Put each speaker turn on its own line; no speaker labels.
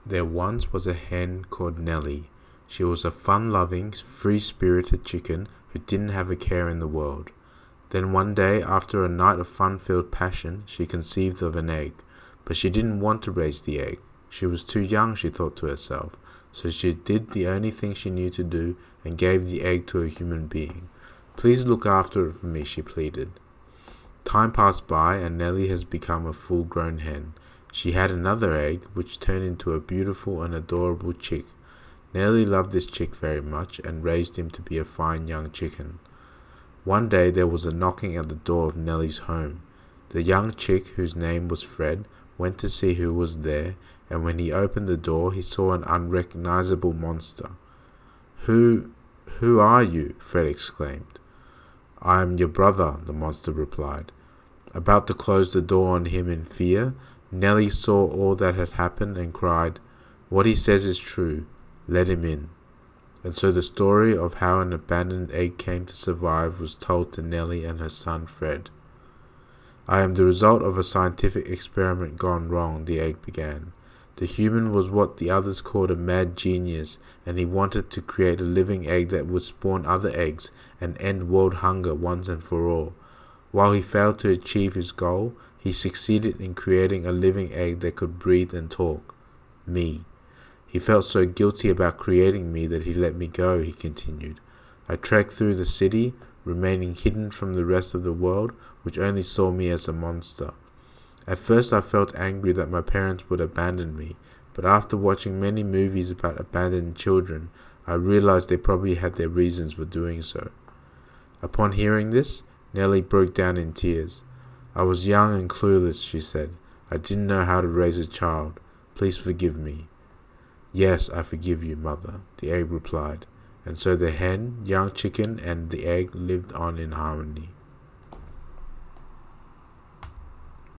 There once was a hen called Nellie. She was a fun-loving, free-spirited chicken who didn't have a care in the world. Then one day, after a night of fun-filled passion, she conceived of an egg. But she didn't want to raise the egg. She was too young, she thought to herself. So she did the only thing she knew to do and gave the egg to a human being. "Please look after it for me," she pleaded. Time passed by and Nellie has become a full-grown hen. She had another egg, which turned into a beautiful and adorable chick. Nellie loved this chick very much and raised him to be a fine young chicken. One day there was a knocking at the door of Nellie's home. The young chick, whose name was Fred, went to see who was there, and when he opened the door he saw an unrecognizable monster. Who are you?" Fred exclaimed. "I am your brother," the monster replied. About to close the door on him in fear, Nellie saw all that had happened and cried, "What he says is true. Let him in." And so the story of how an abandoned egg came to survive was told to Nellie and her son Fred. "I am the result of a scientific experiment gone wrong," the egg began. "The human was what the others called a mad genius, and he wanted to create a living egg that would spawn other eggs and end world hunger once and for all. While he failed to achieve his goal, he succeeded in creating a living egg that could breathe and talk. Me. He felt so guilty about creating me that he let me go," he continued. "I trekked through the city, remaining hidden from the rest of the world, which only saw me as a monster. At first I felt angry that my parents would abandon me, but after watching many movies about abandoned children, I realized they probably had their reasons for doing so." Upon hearing this, Nellie broke down in tears. "I was young and clueless," she said. "I didn't know how to raise a child. Please forgive me." "Yes, I forgive you, mother," the egg replied. And so the hen, young chicken, and the egg lived on in harmony.